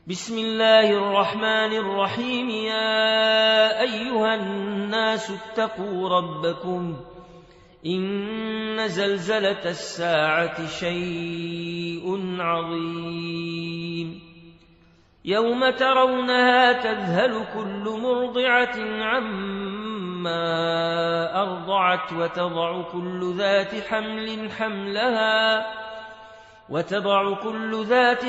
بسم الله الرحمن الرحيم. يا أيها الناس اتقوا ربكم إن زلزلة الساعة شيء عظيم. يوم ترونها تذهل كل مرضعة عما أرضعت وتضع كل ذات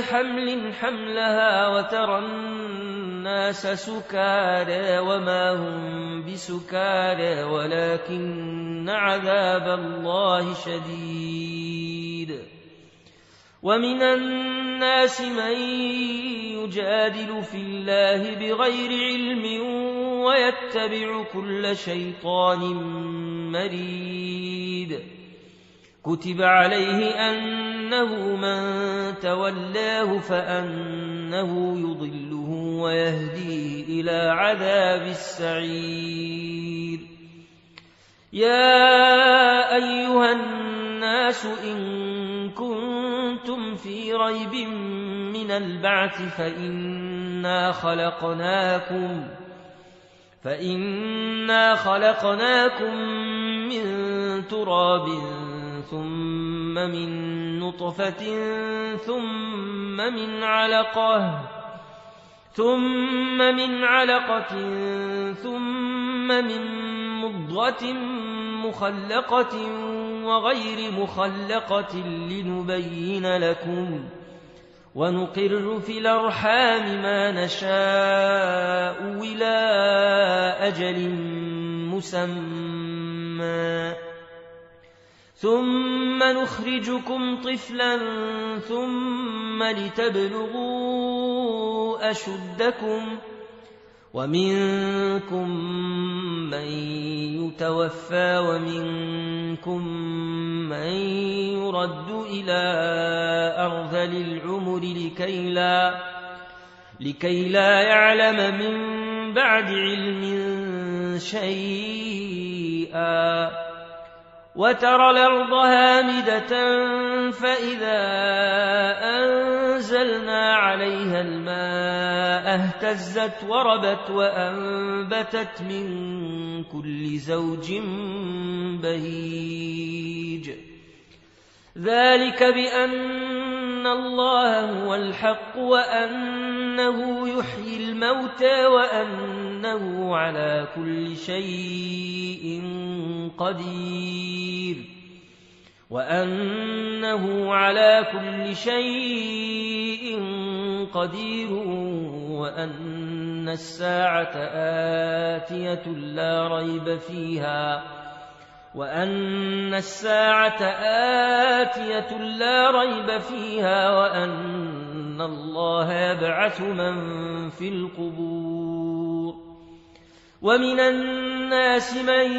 حمل حملها وترى الناس سكارى وما هم بسكارى ولكن عذاب الله شديد. ومن الناس من يجادل في الله بغير علم ويتبع كل شيطان مريد. كتب عليه أنه من تولاه فأنه يضله ويهديه إلى عذاب السعير. يا أيها الناس إن كنتم في ريب من البعث فإنا خلقناكم من تراب ثم من نطفة ثم من علقة ثم من مضغة مخلقة وغير مخلقة لنبين لكم ونقر في الأرحام ما نشاء إلى أجل مسمى ثم نخرجكم طفلا ثم لتبلغوا أشدكم ومنكم من يتوفى ومنكم من يرد إلى أرذل العمر لكي لا يعلم من بعد علم شيئا. وترى الأرض هامدة فإذا أنزلنا عليها الماء اهتزت وربت وأنبتت من كل زوج بهيج. ذلك بأن الله هو الحق وأنه يحيي الموتى وأنه على كل شيء قدير وأن الساعة آتية لا ريب فيها وأن الله يبعث من في القبور. ومن الناس من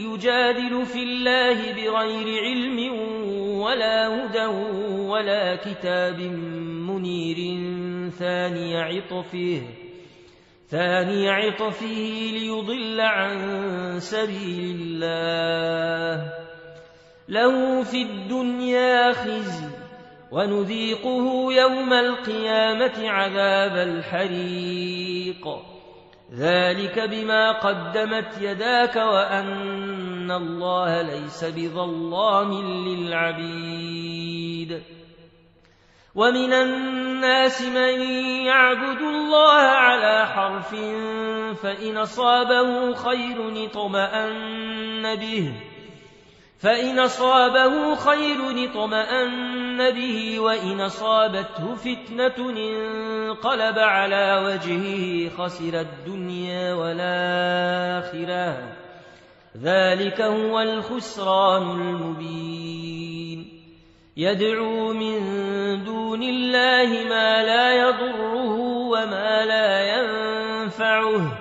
يجادل في الله بغير علم ولا هدى ولا كتاب منير ثاني عطفه ليضل عن سبيل الله. له في الدنيا خزي ونذيقه يوم القيامة عذاب الحريق. ذلك بما قدمت يداك وأن الله ليس بظلام للعبيد. ومن الناس من يعبد الله على حرف فإن أصابه خير اطمأن به وإن أصابته فتنة انقلب على وجهه خسر الدنيا والآخرة. ذلك هو الخسران المبين. يدعو من دون الله ما لا يضره وما لا ينفعه.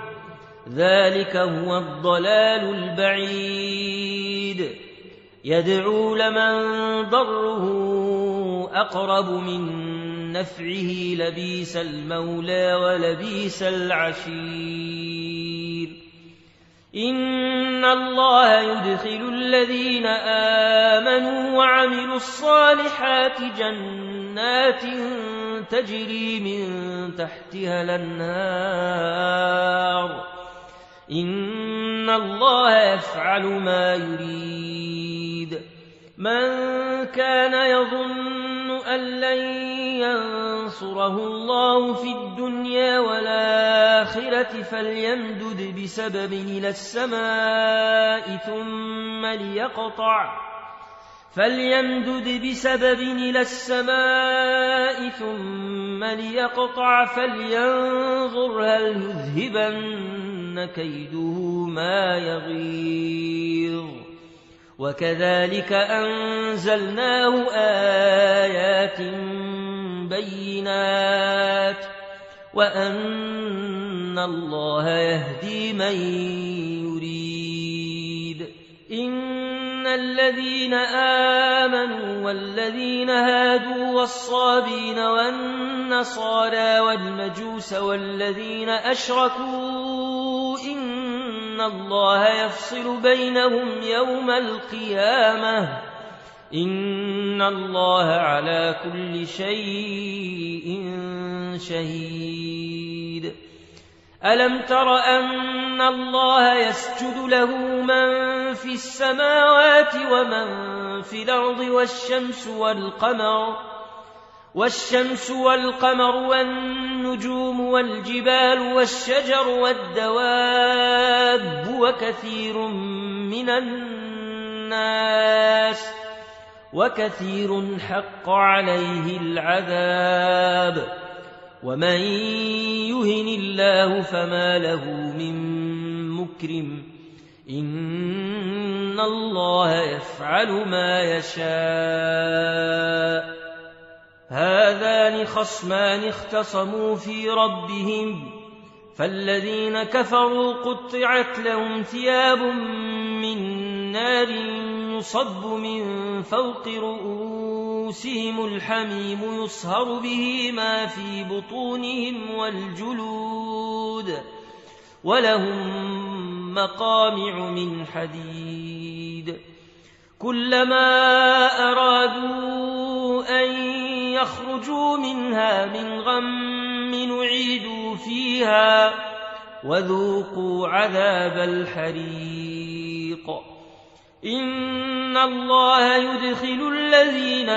ذلك هو الضلال البعيد. يدعو لمن ضره أقرب من نفعه لبيس المولى ولبيس العشير. إن الله يدخل الذين آمنوا وعملوا الصالحات جنات تجري من تحتها الأنهار إن الله يفعل ما يريد من كان يظن أن لن ينصره الله في الدنيا والآخرة فليمدد بسبب إلى السماء ثم ليقطع فلينظر هل يذهبن كيده ما يغيظ وكذلك أنزلناه آيات بينات وأن الله يهدي من يريد إن الذين آمنوا والذين هادوا والصابين والنصارى والمجوس والذين أشركوا إن الله يفصل بينهم يوم القيامة إن الله على كل شيء شهيد ألم تر أن الله يسجد له من في السماوات ومن في الأرض والشمس والقمر والنجوم والجبال والشجر والدواب وكثير حق عليه العذاب ومن يهن الله فما له من مكرم إن الله يفعل ما يشاء هذان خصمان اختصموا في ربهم فالذين كفروا قطعت لهم ثياب من نار يصب من فوق رؤوسهم الحميم يصهر به ما في بطونهم والجلود ولهم مقامع من حديد كلما أرادوا أن يخرجوا منها من غم نعيدوا فيها وذوقوا عذاب الحريق إن الله يدخل الذين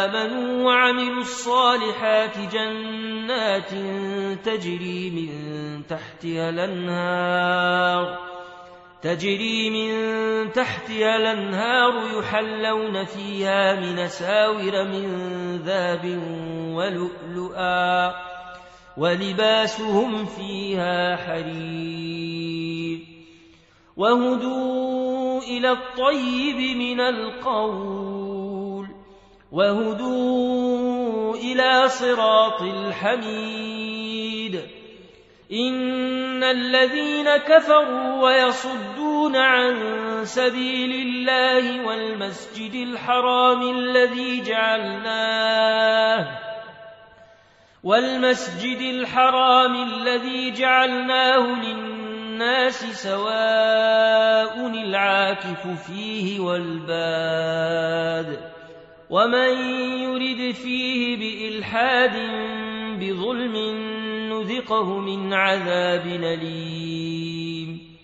آمنوا وعملوا الصالحات جنات تجري من تحتها الأنهار يحلون فيها من أساور من ذهب ولؤلؤا ولباسهم فيها حرير وهدوا إلى الطيب من القول وهدوا إلى صراط الحميد إن الذين كفروا ويصدون عن سبيل الله والمسجد الحرام الذي جعلناه للناس سواء العاكف فيه والباد ومن يرد فيه بإلحاد بظلم نذقه من عذاب أليم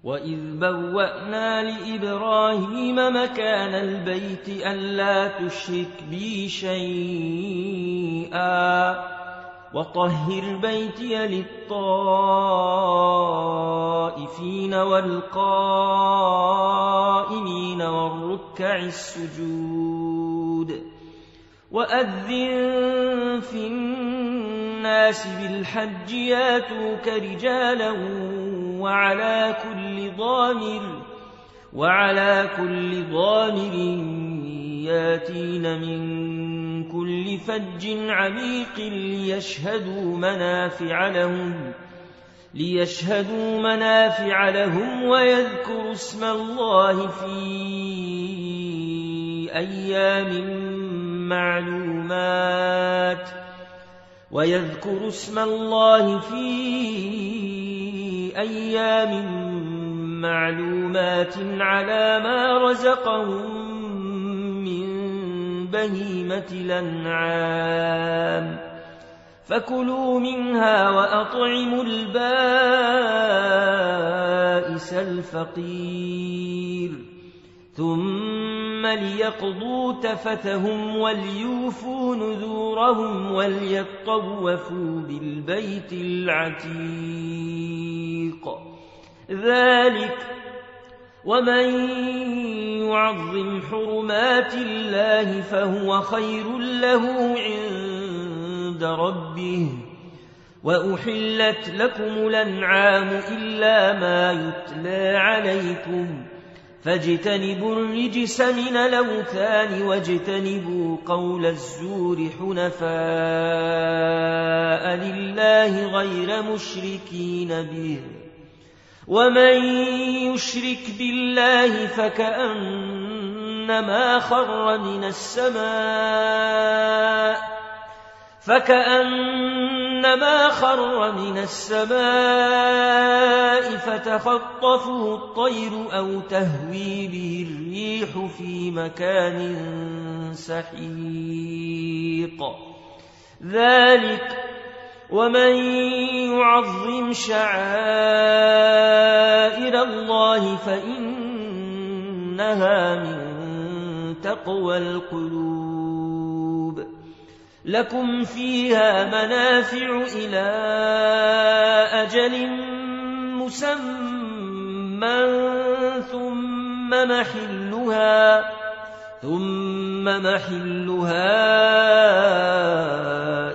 وإذ بوأنا لإبراهيم مكان البيت ألا تشرك بي شيئا وطهر بيتي للطائفين والقائمين والركع السجود وأذن في الناس بالحج ياتوك رجالا وعلى كل ضامر ياتين من كل فج عميق ليشهدوا منافع لهم ويذكروا اسم الله في أيام معلومات على ما رزقهم من بهيمة الأنعام فكلوا منها وأطعموا البائس الفقير ثم ليقضوا تفتهم وليوفوا نذورهم وليطوفوا بالبيت العتيق ذلك ومن يعظم حرمات الله فهو خير له عند ربه وأحلت لكم الأنعام إلا ما يتلى عليكم فاجتنبوا الرجس من الأوثان واجتنبوا قول الزور حنفاء لله غير مشركين به ومن يشرك بالله فكأنما خر من السماء فتخطفه الطير أو تهوي به الريح في مكان سحيق ذلك ومن يعظم شعائر الله فإنها من تقوى القلوب لكم فيها منافع إلى أجل مسمى ثم محلها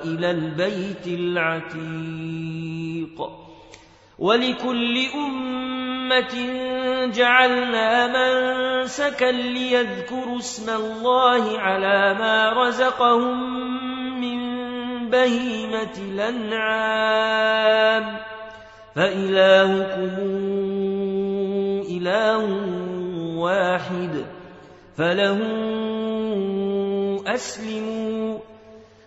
إلى البيت العتيق ولكل أمة جعلنا منسكا ليذكروا اسم الله على ما رزقهم من بهيمة الأنعام فإلهكم إله واحد فله أسلموا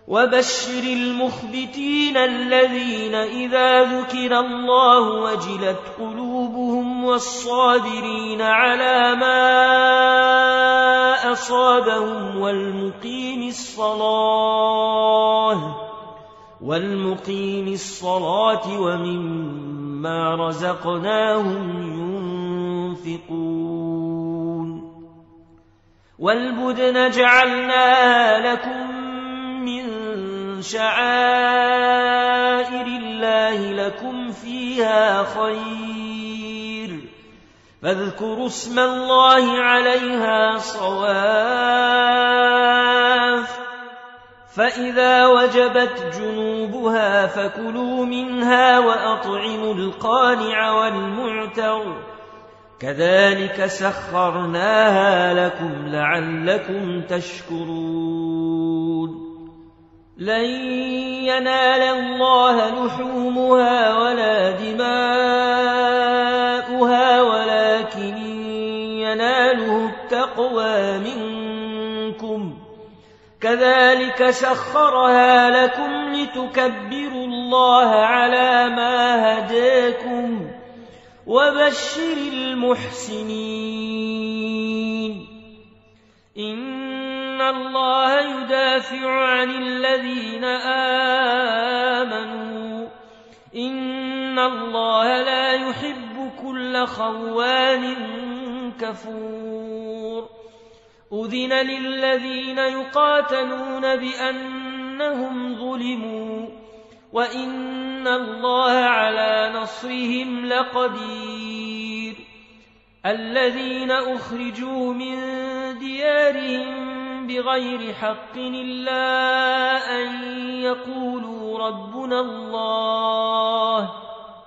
وبشر المخبتين الذين إذا ذكر الله وجلت قلوبهم والصابرين على ما أصابهم والمقيم الصلاة ومما رزقناهم ينفقون والبدن جعلناها لكم من شعائر الله لكم فيها خير فاذكروا اسم الله عليها صواف فإذا وجبت جنوبها فكلوا منها وأطعموا القانع والمعتر كذلك سخرناها لكم لعلكم تشكرون لن ينال الله لحومها ولا دماؤها ولكن يناله التقوى منكم كذلك سخرها لكم لتكبروا الله على ما هداكم وبشر المحسنين إن الله يدافع عن الذين آمنوا إن الله لا يحب كل خوان كفور أذن للذين يقاتلون بأنهم ظلموا وإن الله على نصرهم لقدير الذين أخرجوا من ديارهم بغير حق إلا أن يقولوا ربنا الله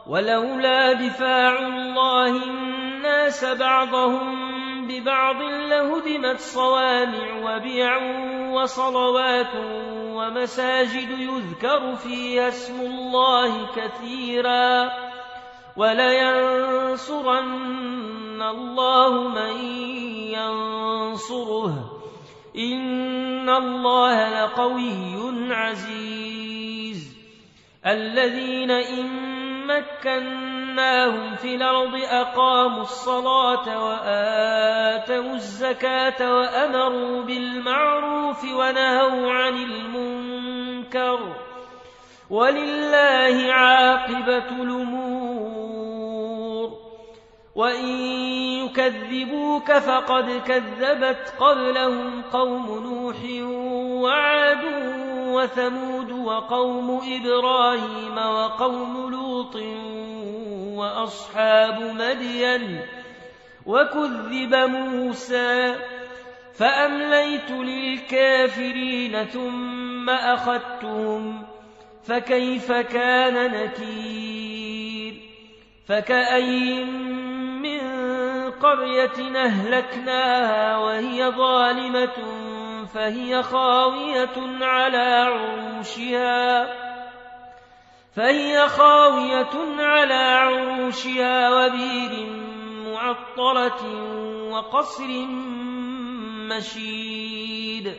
ولولا دفاع الله الناس بعضهم ببعض لهدمت صوامع وبيع وصلوات ومساجد يذكر فيها اسم الله كثيرا ولينصرن الله من ينصره إن الله لقوي عزيز الذين إن مكناهم في الأرض أقاموا الصلاة وآتوا الزكاة وأمروا بالمعروف ونهوا عن المنكر ولله عاقبة الأمور. وإن يكذبوك فقد كذبت قبلهم قوم نوح وعاد وثمود وقوم إبراهيم وقوم لوط وأصحاب مدين وكذب موسى فأمليت للكافرين ثم أخذتهم فكيف كان نكير. فكأي من قرية أهلكناها وهي ظالمة فهي خاوية على عروشها وبير معطلة وقصر مشيد.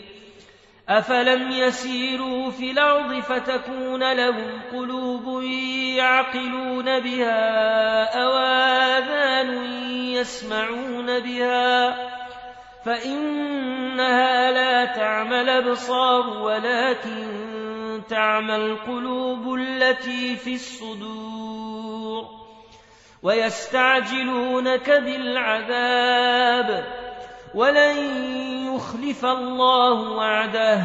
أفلم يسيروا في الأرض فتكون لهم قلوب يعقلون بها أو آذان يسمعون بها فإنها لا تعمى الأبصار ولكن تعمى القلوب التي في الصدور. ويستعجلونك بالعذاب ولن يخلف الله وعده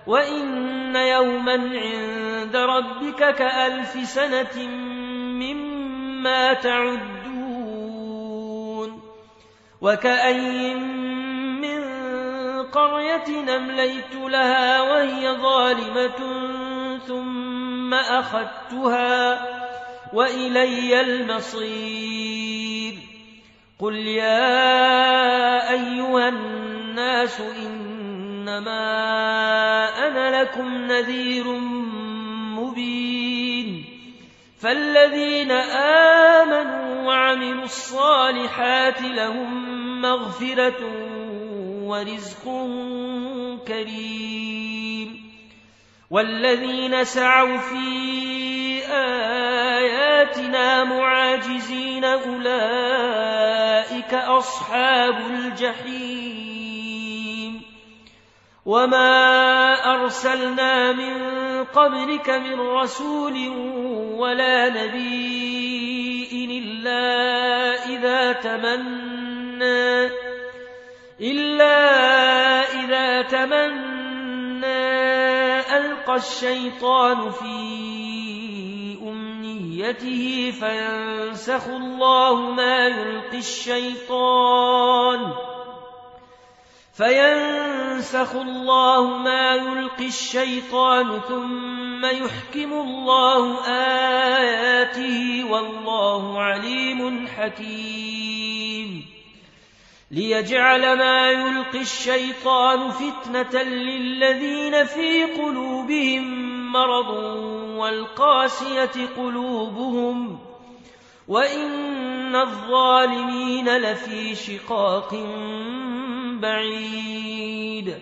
وإن يوما عند ربك كألف سنة مما تعدون. وكأي من قرية أمليت لها وهي ظالمة ثم أخذتها وإلي المصير. قل يا أيها الناس إنما أنا لكم نذير مبين. فالذين آمنوا وعملوا الصالحات لهم مغفرة ورزق كريم. والذين سعوا في آياتنا معاجزين أولئك أصحاب الجحيم. وما أرسلنا من قبلك من رسول ولا نبي إلا إذا تمنى ألقى الشيطان في أمنيته فينسخ الله ما يلقي الشيطان ثم يحكم الله آياته والله عليم حكيم. ليجعل ما يلقي الشيطان فتنة للذين في قلوبهم مرض والقاسية قلوبهم وإن الظالمين لفي شقاق بعيد.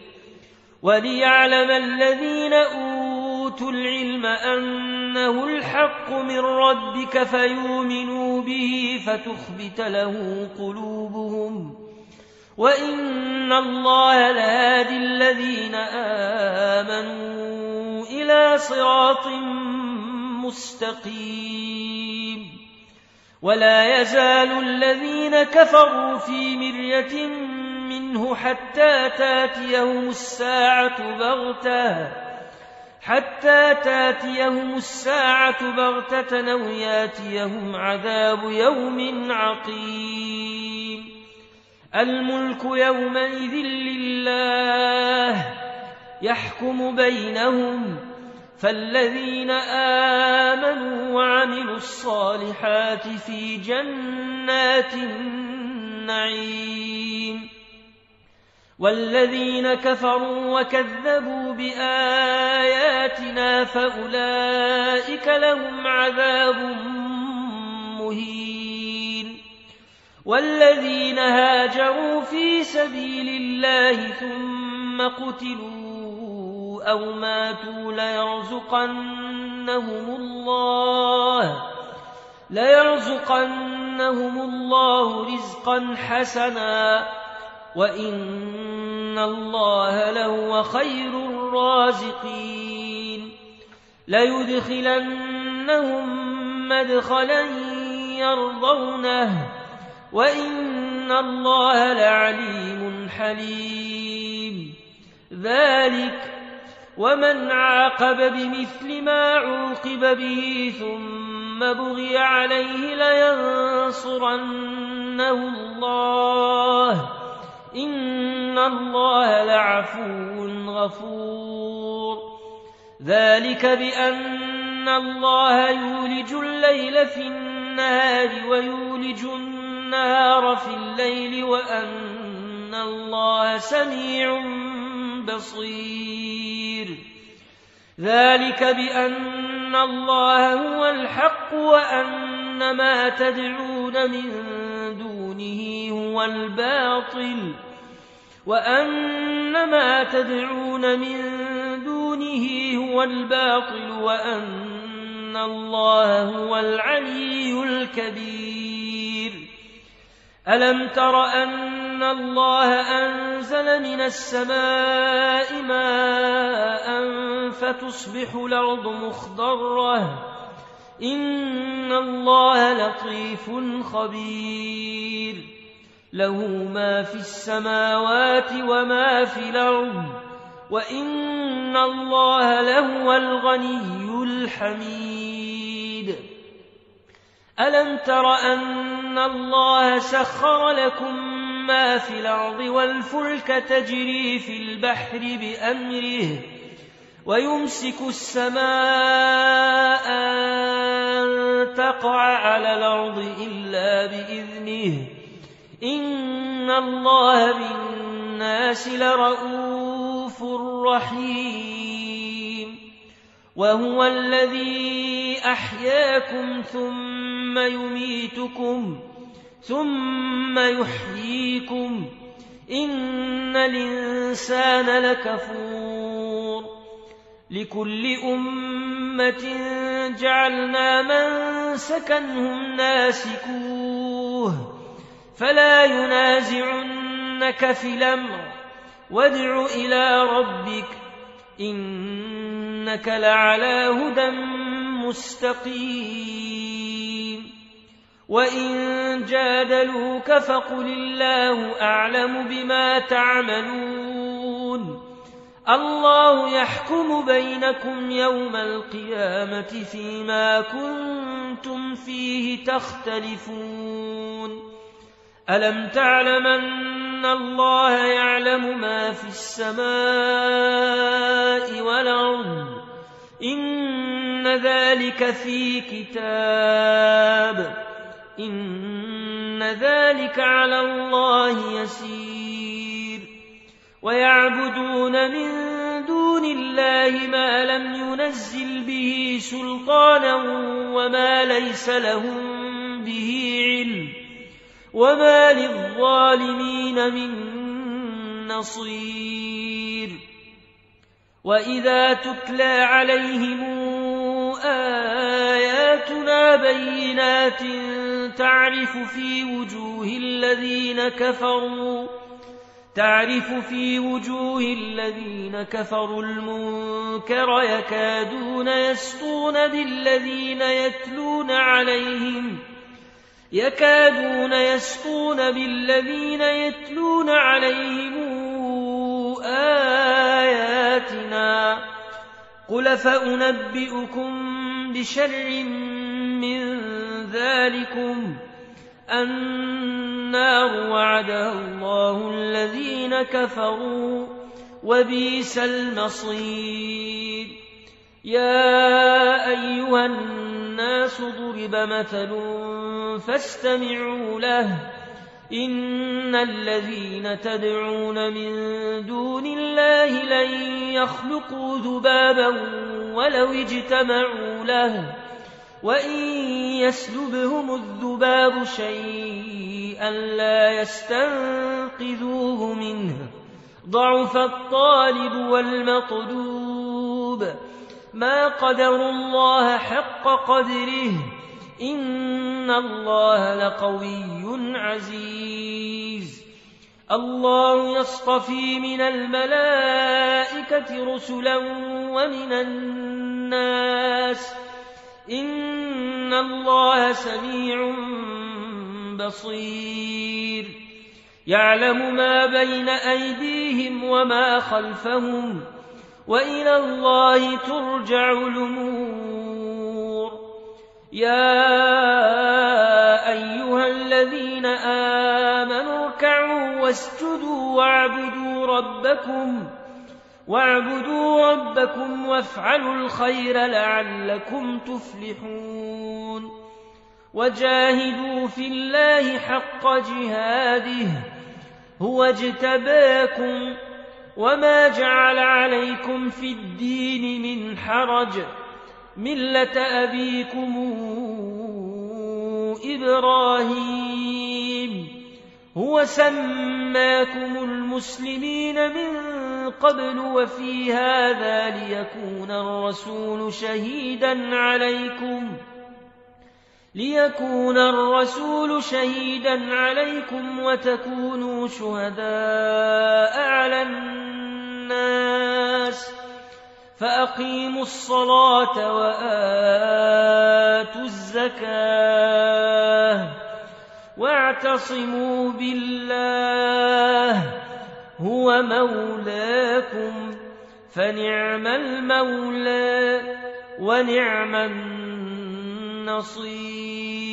وليعلم الذين أوتوا العلم أنه الحق من ربك فيؤمنوا به فتخبت له قلوبهم وإن الله لهادي الذين آمنوا إلى صراط مستقيم. ولا يزال الذين كفروا في مرية منه حتى تاتيهم الساعة بغتة أو ياتيهم عذاب يوم عقيم. الملك يومئذ لله يحكم بينهم فالذين آمنوا وعملوا الصالحات في جنات النعيم. والذين كفروا وكذبوا بآياتنا فأولئك لهم عذاب مهين. والذين هاجروا في سبيل الله ثم قتلوا أو ماتوا ليرزقنهم الله ليرزقنهم الله رزقا حسنا وإن الله لهو خير الرازقين ليدخلنهم مدخلا يرضونه وإن الله لعليم حليم ذلك ومن عاقب بمثل ما عوقب به ثم بغي عليه لينصرنه الله إن الله لعفو غفور ذلك بأن الله يولج الليل في النهار ويولج النهار في الليل وأن الله سميع بصير ذلك بأن الله هو الحق وأن ما تدعون من دونه هو الباطل وأن الله هو العلي الكبير ألم تر أن الله أنزل من السماء ماء فتصبح الأرض مخضرة إن الله لطيف خبير له ما في السماوات وما في الأرض وإن الله لهو الغني الحميد ألم تر أن الله سخر لكم ما في الأرض والفلك تجري في البحر بأمره ويمسك السماء أن تقع على الأرض إلا بإذنه إن الله بالناس لرؤوف رحيم وهو الذي أحياكم ثم يميتكم ثم يحييكم إن الإنسان لكفور لكل أمة جعلنا منسكا هم ناسكوه فلا ينازعنك في الأمر وادع إلى ربك إنك لعلى هدى مستقيم وإن جادلوك فقل الله أعلم بما تعملون الله يحكم بينكم يوم القيامة فيما كنتم فيه تختلفون ألم تعلم أن الله يعلم ما في السماء والأرض إن ذلك في كتاب إن ذلك على الله يسير ويعبدون من دون الله ما لم ينزل به سلطانا وما ليس لهم به علم وما للظالمين من نصير وإذا تتلى عليهم آياتنا بينات تعرف في وجوه الذين كفروا المنكر يكادون يسطون بالذين يتلون عليهم آياتنا قل فأنبئكم بشر من ذلكم النار وعدها الله الذين كفروا وبئس المصير يا أيها الناس ضرب مثل فاستمعوا له إن الذين تدعون من دون الله لن يخلقوا ذبابا ولو اجتمعوا له وإن يسلبهم الذباب شيئا لا يستنقذوه منه ضعف الطالب والمطلوب ما قدروا الله حق قدره إن الله لقوي عزيز الله يصطفي من الملائكة رسلا ومن الناس إن الله سميع بصير يعلم ما بين أيديهم وما خلفهم وإلى الله ترجع الأمور يا أيها الذين آمنوا اركعوا واسجدوا واعبدوا ربكم وافعلوا الخير لعلكم تفلحون وجاهدوا في الله حق جهاده هو اجتباكم وما جعل عليكم في الدين من حرج ملة أبيكم إبراهيم هو سماكم المسلمين من قبل وفي هذا ليكون الرسول شهيدا عليكم وتكونوا شهداء على الناس فأقيموا الصلاة وآتوا الزكاة واعتصموا بالله هو مولاكم فنعم المولى ونعم النصير